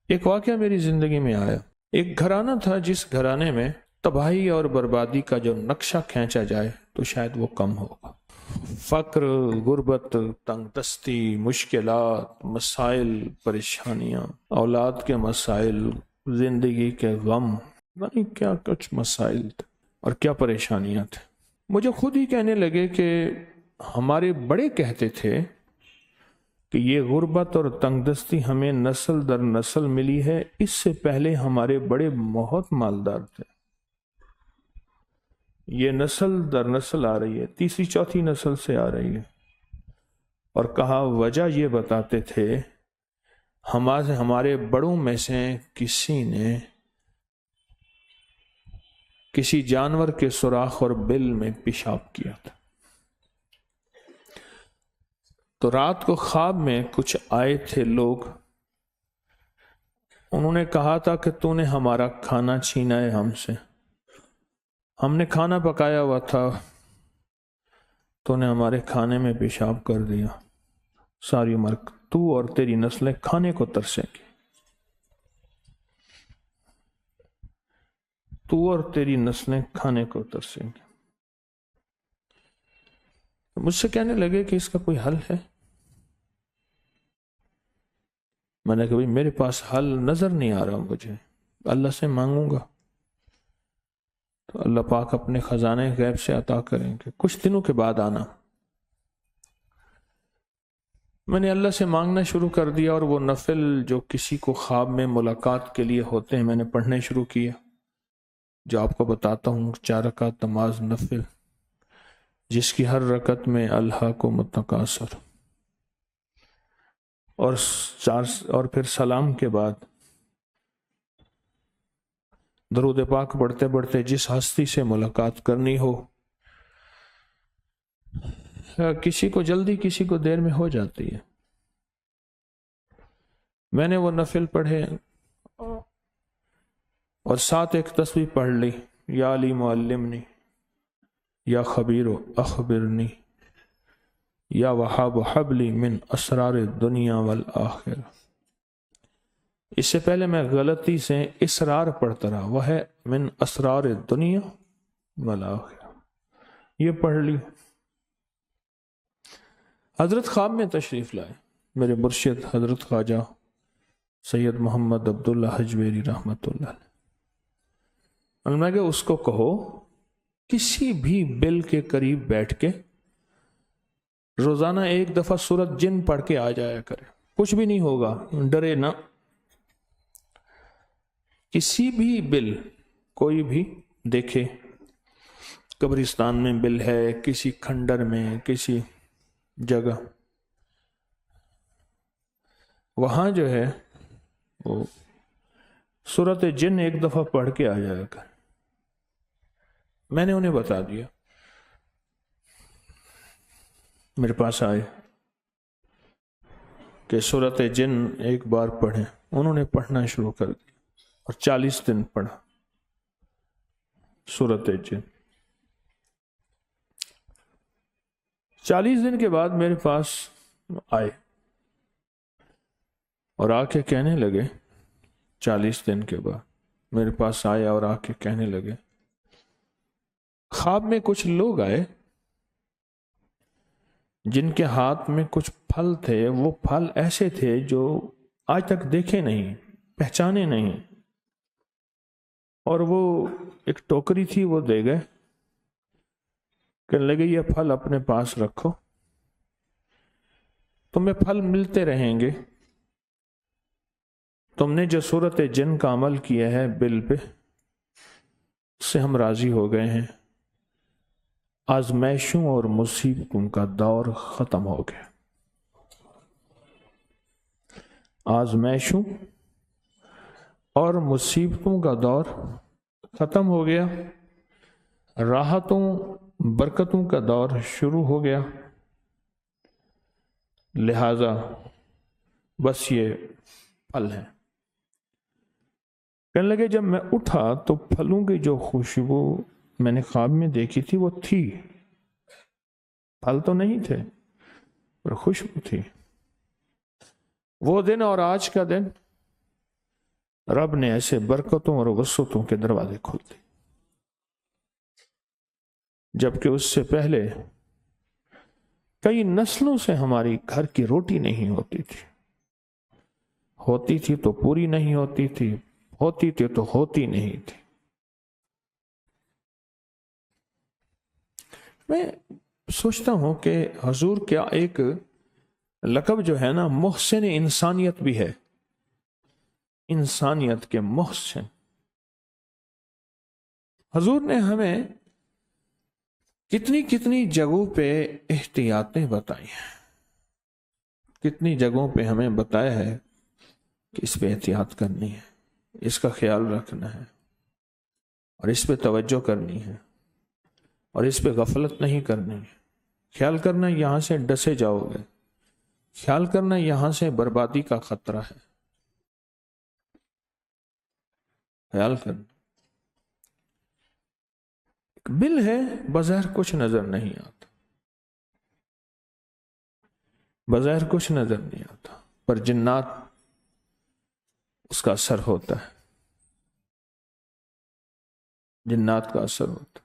ایک واقعہ میری زندگی میں آیا. ایک گھرانہ تھا جس گھرانے میں تباہی اور بربادی کا جو نقشہ کھینچا جائے تو شاید وہ کم ہوگا. فقر، غربت، تنگ دستی، مشکلات، مسائل، پریشانیاں، اولاد کے مسائل، زندگی کے غم، نہیں کیا کچھ مسائل تھے اور کیا پریشانیاں تھیں. مجھے خود ہی کہنے لگے کہ ہمارے بڑے کہتے تھے کہ یہ غربت اور تنگ دستی ہمیں نسل در نسل ملی ہے، اس سے پہلے ہمارے بڑے بہت مالدار تھے. یہ نسل در نسل آ رہی ہے، تیسری چوتھی نسل سے آ رہی ہے. اور کہا وجہ یہ بتاتے تھے ہمارے بڑوں میں سے کسی نے کسی جانور کے سوراخ اور بل میں پیشاب کیا تھا. تو رات کو خواب میں کچھ آئے تھے لوگ، انہوں نے کہا تھا کہ تو نے ہمارا کھانا چھینا ہے ہم سے، ہم نے کھانا پکایا ہوا تھا، تو نے ہمارے کھانے میں پیشاب کر دیا، ساری عمر تو اور تیری نسلیں کھانے کو ترسیں گی، تو اور تیری نسلیں کھانے کو ترسیں گی. مجھ سے کہنے لگے کہ اس کا کوئی حل ہے؟ میں نے کہا بھائی میرے پاس حل نظر نہیں آ رہا، مجھے اللہ سے مانگوں گا تو اللہ پاک اپنے خزانے غیب سے عطا کریں گے، کچھ دنوں کے بعد آنا. میں نے اللہ سے مانگنا شروع کر دیا اور وہ نفل جو کسی کو خواب میں ملاقات کے لیے ہوتے ہیں میں نے پڑھنے شروع کیا، جو آپ کو بتاتا ہوں 4 رکعت نماز نفل جس کی ہر رکعت میں اللہ کو متقاصر اور پھر سلام کے بعد درود پاک پڑھتے پڑھتے جس ہستی سے ملاقات کرنی ہو، کسی کو جلدی کسی کو دیر میں ہو جاتی ہے. میں نے وہ نفل پڑھے اور ساتھ ایک تسبیح پڑھ لی، یا علی معلمنی، یا خبیر اخبرنی، یا وہاب حبلی من اسرار الدنیا والآخرہ. اس سے پہلے میں غلطی سے اسرار پڑھتا رہا، وہ ہے من اسرار الدنیا والآخرہ، یہ پڑھ لی. حضرت خواب میں تشریف لائے، میرے مرشد حضرت خواجہ سید محمد عبداللہ حجویری رحمۃ اللہ علیہ. اور میں کہ اس کو کہو کسی بھی بل کے قریب بیٹھ کے روزانہ ایک دفعہ سورۃ جن پڑھ کے آ جایا کرے، کچھ بھی نہیں ہوگا، ڈرے نہ. کسی بھی بل کوئی بھی دیکھے، قبرستان میں بل ہے، کسی کھنڈر میں، کسی جگہ، وہاں جو ہے وہ سورۃ جن ایک دفعہ پڑھ کے آ جایا کر. میں نے انہیں بتا دیا، میرے پاس آئے کہ سورۃ جن ایک بار پڑھیں، انہوں نے پڑھنا شروع کر دیا اور 40 دن پڑھا سورۃ جن. 40 دن کے بعد میرے پاس آئے اور آ کے کہنے لگے، 40 دن کے بعد میرے پاس آئے اور آ کے کہنے لگے خواب میں کچھ لوگ آئے جن کے ہاتھ میں کچھ پھل تھے، وہ پھل ایسے تھے جو آج تک دیکھے نہیں، پہچانے نہیں، اور وہ ایک ٹوکری تھی وہ دے گئے، کہنے لگے یہ پھل اپنے پاس رکھو، تمہیں پھل ملتے رہیں گے، تم نے جو سورۃ جن کا عمل کیا ہے بل پہ، اس سے ہم راضی ہو گئے ہیں، آزمائشوں اور مصیبتوں کا دور ختم ہو گیا. آزمائشوں اور مصیبتوں کا دور ختم ہو گیا، راحتوں برکتوں کا دور شروع ہو گیا، لہذا بس یہ پھل ہیں. کہنے لگے جب میں اٹھا تو پھلوں کی جو خوشبو میں نے خواب میں دیکھی تھی وہ تھی، پھل تو نہیں تھے پر خوشبو تھی. وہ دن اور آج کا دن رب نے ایسے برکتوں اور وسعتوں کے دروازے کھول دیے، جبکہ اس سے پہلے کئی نسلوں سے ہماری گھر کی روٹی نہیں ہوتی تھی تو پوری نہیں ہوتی تھی، ہوتی تھی تو ہوتی نہیں تھی۔ میں سوچتا ہوں کہ حضور کیا ایک لقب جو ہے نا محسن انسانیت بھی ہے، انسانیت کے محسن۔ حضور نے ہمیں کتنی کتنی جگہوں پہ احتیاطیں بتائی ہیں، کتنی جگہوں پہ ہمیں بتایا ہے کہ اس پہ احتیاط کرنی ہے، اس کا خیال رکھنا ہے، اور اس پہ توجہ کرنی ہے، اور اس پہ غفلت نہیں کرنی ہے۔ خیال کرنا یہاں سے ڈسے جاؤ گے، خیال کرنا یہاں سے بربادی کا خطرہ ہے، خیال کرنا۔ بل ہے، بظاہر کچھ نظر نہیں آتا، بظاہر کچھ نظر نہیں آتا، پر جنات اس کا اثر ہوتا ہے، جنات کا اثر ہوتا ہے۔